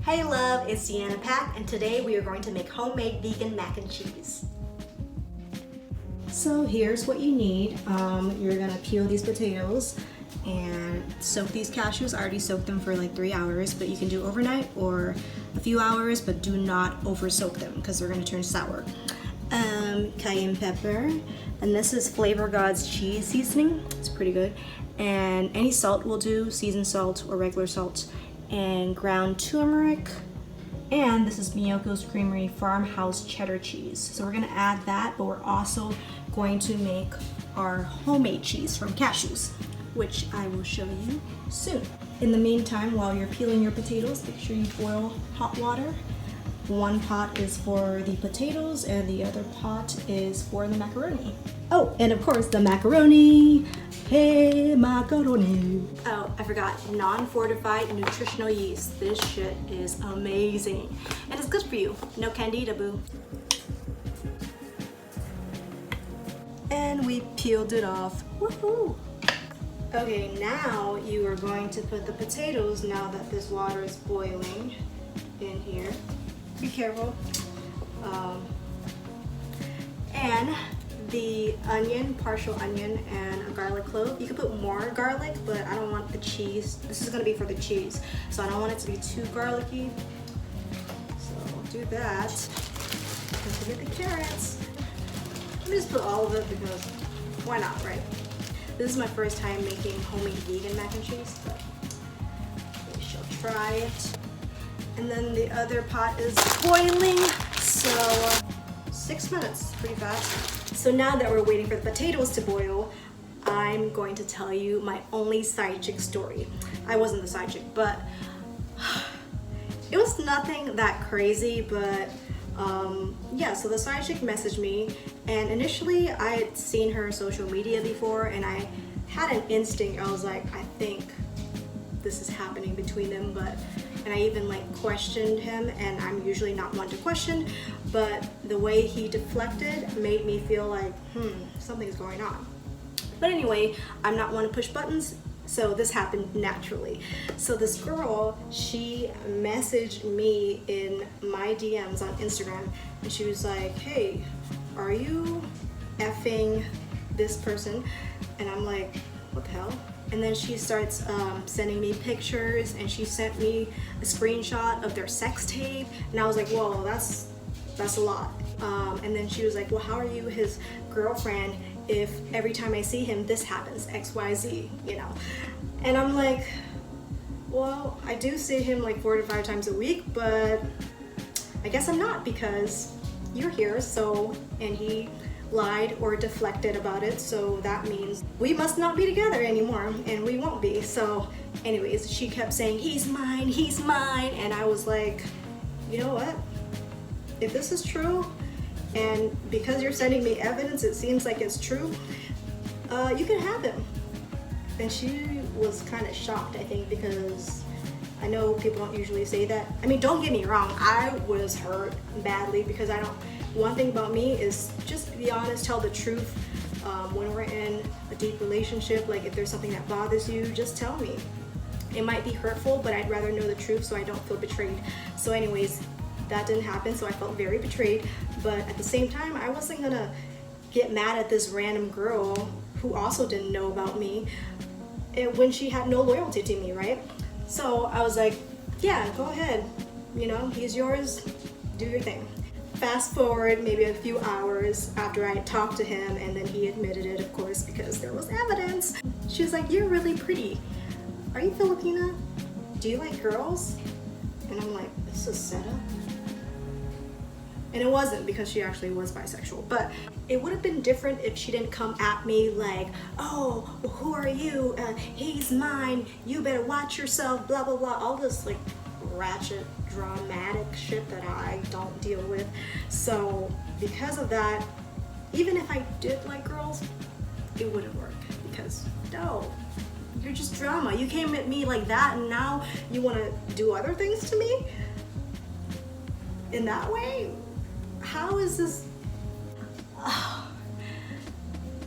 Hey love, it's Deanna Pack, and today we are going to make homemade vegan mac and cheese. So here's what you need. You're gonna peel these potatoes and soak these cashews. I already soaked them for like 3 hours, but you can do overnight or a few hours, but do not over soak them because they're gonna turn sour. Cayenne pepper, and this is Flavor God's cheese seasoning. It's pretty good. And any salt will do, seasoned salt or regular salt. And ground turmeric, and this is Miyoko's Creamery Farmhouse cheddar cheese. So we're gonna add that, but we're also going to make our homemade cheese from cashews, which I will show you soon. In the meantime, while you're peeling your potatoes, make sure you boil hot water. One pot is for the potatoes and the other pot is for the macaroni. Oh, and of course the macaroni. Hey, macaroni. Oh, I forgot, non-fortified nutritional yeast. This shit is amazing. And it's good for you. No candida, boo. And we peeled it off. Woohoo! Okay, now you are going to put the potatoes, now that this water is boiling, in here. Be careful. And the onion, partial onion, and a garlic clove. You can put more garlic, but I don't want the cheese. This is gonna be for the cheese, so I don't want it to be too garlicky. So I'll do that. Don't forget the carrots. Let me just put all of it because why not, right? This is my first time making homemade vegan mac and cheese, but we shall try it. And then the other pot is boiling, so 6 minutes, pretty fast. So now that we're waiting for the potatoes to boil, I'm going to tell you my only side chick story. I wasn't the side chick, but it was nothing that crazy, but yeah, so the side chick messaged me, and initially I had seen her social media before, and I had an instinct. I was like, I think this is happening between them, and I even like questioned him, and I'm usually not one to question, but the way he deflected made me feel like, something's going on. But anyway, I'm not one to push buttons, so this happened naturally. So this girl, she messaged me in my DMs on Instagram, and she was like, hey, are you effing this person? And I'm like, what the hell? And then she starts sending me pictures, and she sent me a screenshot of their sex tape, and I was like, whoa, that's a lot. And then she was like, well, how are you his girlfriend if every time I see him this happens, XYZ, you know? And I'm like, well, I do see him like 4 to 5 times a week, but I guess I'm not, because you're here, so, and he lied or deflected about it, so that means we must not be together anymore, and we won't be. So anyways, she kept saying, he's mine, and I was like, you know what, if this is true, and because you're sending me evidence it seems like it's true, you can have him. And she was kind of shocked, I think, because I know people don't usually say that. I mean, don't get me wrong, I was hurt badly, because one thing about me is just be honest, tell the truth. When we're in a deep relationship, like if there's something that bothers you, just tell me. It might be hurtful, but I'd rather know the truth so I don't feel betrayed. So anyways, that didn't happen, so I felt very betrayed. But at the same time, I wasn't gonna get mad at this random girl who also didn't know about me when she had no loyalty to me, right? So I was like, yeah, go ahead. You know, he's yours, do your thing. Fast forward maybe a few hours after I talked to him, and then he admitted it, of course, because there was evidence. She was like, you're really pretty. Are you Filipina? Do you like girls? And I'm like, this is set up. And it wasn't, because she actually was bisexual, but it would have been different if she didn't come at me like, oh, well, who are you? He's mine. You better watch yourself, blah, blah, blah. All this like ratchet, dramatic shit that I don't deal with. So because of that, even if I did like girls, it wouldn't work, because no, you're just drama. You came at me like that, and now you want to do other things to me in that way? How is this?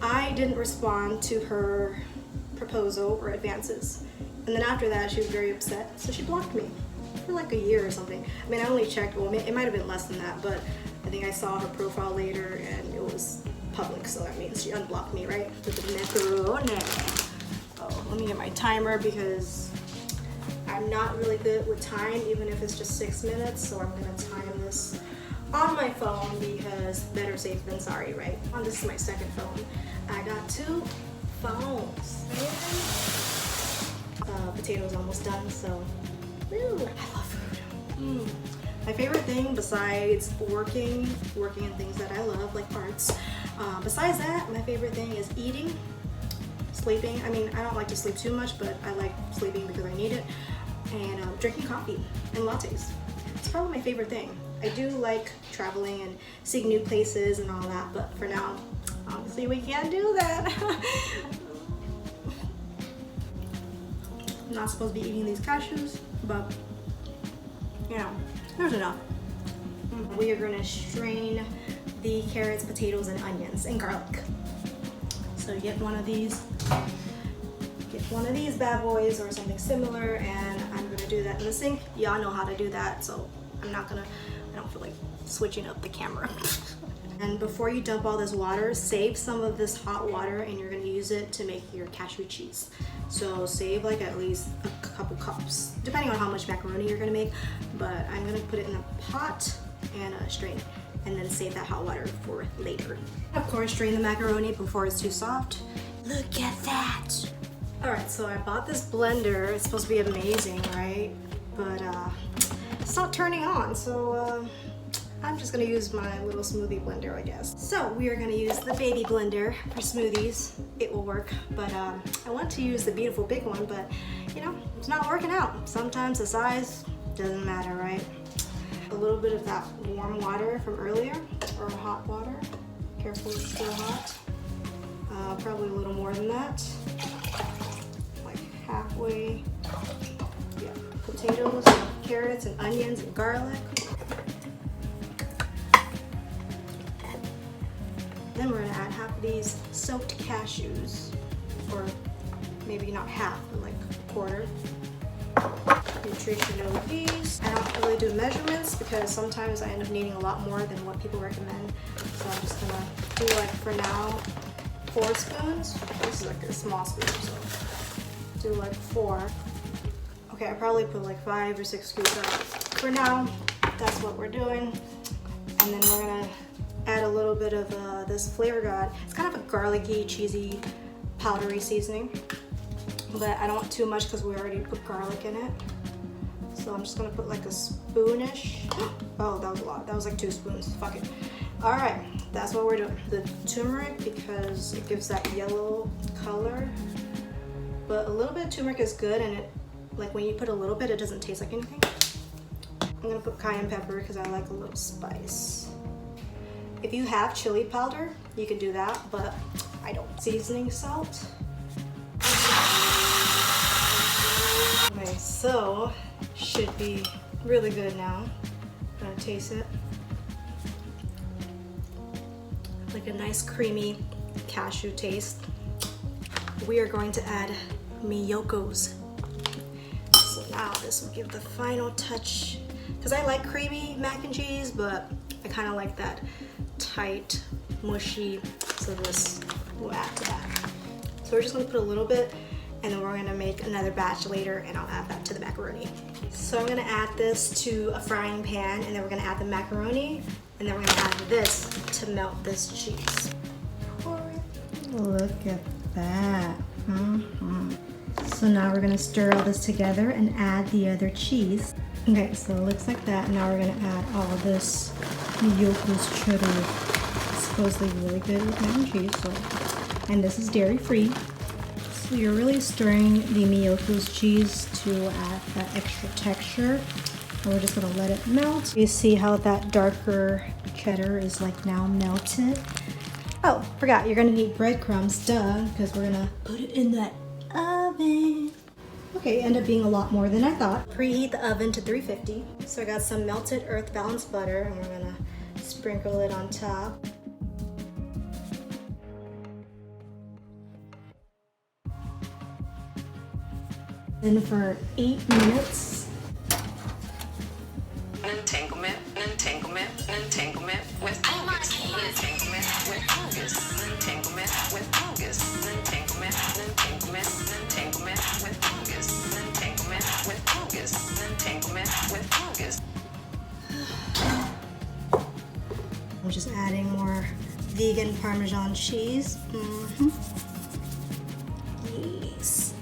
I didn't respond to her proposal or advances, and then after that she was very upset, so she blocked me. for like a year or something. I mean, I only checked, well, it might have been less than that, but I think I saw her profile later and it was public, so that means she unblocked me, right? With the macaroni. Oh, let me get my timer because I'm not really good with time, even if it's just 6 minutes, so I'm gonna time this on my phone because better safe than sorry, right? This is my second phone. I got 2 phones. Potatoes almost done, so woo, I love food. My favorite thing besides working in things that I love, like arts, besides that, my favorite thing is eating, sleeping. I mean, I don't like to sleep too much, but I like sleeping because I need it, and drinking coffee and lattes. It's probably my favorite thing. I do like traveling and seeing new places and all that, but for now, obviously we can't do that. I'm not supposed to be eating these cashews, but you know, there's enough. We are going to strain the carrots, potatoes, and onions and garlic. So get one of these bad boys or something similar, and I'm gonna do that in the sink. Y'all know how to do that, so I don't feel like switching up the camera. And before you dump all this water, save some of this hot water and you're gonna use it to make your cashew cheese. So save like at least a couple cups, depending on how much macaroni you're gonna make, but I'm gonna put it in a pot and strain it, and then save that hot water for later. Of course, strain the macaroni before it's too soft. Look at that. All right, so I bought this blender. It's supposed to be amazing, right? But it's not turning on, so I'm just gonna use my little smoothie blender, I guess. So we are gonna use the baby blender for smoothies. It will work, but I want to use the beautiful big one, but you know, it's not working out. Sometimes the size doesn't matter, right? A little bit of that warm water from earlier, or hot water. Careful, it's still hot. Probably a little more than that. Like halfway. Yeah, potatoes, carrots, and onions, and garlic. Then we're gonna add half of these soaked cashews, or maybe not half, but like a quarter. Nutritional piece. I don't really do measurements because sometimes I end up needing a lot more than what people recommend. So I'm just gonna do, like, for now, 4 spoons. This is like a small spoon, so do like 4. Okay, I probably put like 5 or 6 scoops up. For now, that's what we're doing. And then we're gonna add a little bit of this Flavor God. It's kind of a garlicky, cheesy, powdery seasoning, but I don't want too much because we already put garlic in it. So I'm just gonna put like a spoonish. Oh, that was a lot. That was like 2 spoons. Fuck it. All right, that's what we're doing. The turmeric, because it gives that yellow color, but a little bit of turmeric is good, and it, like, when you put a little bit, it doesn't taste like anything. I'm gonna put cayenne pepper because I like a little spice. If you have chili powder, you can do that, but I don't. Seasoning salt. Okay, so should be really good now. I'm gonna taste it. Like a nice creamy cashew taste. We are going to add Miyoko's. So now this will give the final touch, because I like creamy mac and cheese, but I kind of like that tight, mushy, so this will add to that. So we're just gonna put a little bit, and then we're gonna make another batch later, and I'll add that to the macaroni. So I'm gonna add this to a frying pan, and then we're gonna add the macaroni, and then we're gonna add this to melt this cheese. Look at that. So now we're gonna stir all this together and add the other cheese. Okay, so it looks like that. Now we're gonna add all this Miyoko's cheddar. It's supposedly really good with mac and cheese, so. And this is dairy-free. So you're really stirring the Miyoko's cheese to add that extra texture. And we're just gonna let it melt. You see how that darker cheddar is like now melted. Oh, forgot, you're gonna need breadcrumbs, duh, because we're gonna put it in that oven. Okay, ended up being a lot more than I thought. Preheat the oven to 350. So I got some melted earth balanced butter, and we're gonna sprinkle it on top. Then for 8 minutes. entanglement with August, entanglement with August, entanglement with August, entanglement with August, entanglement with August, entanglement with August. I'm just adding more vegan Parmesan cheese. Yes.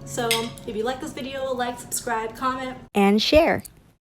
So if you like this video, like, subscribe, comment, and share.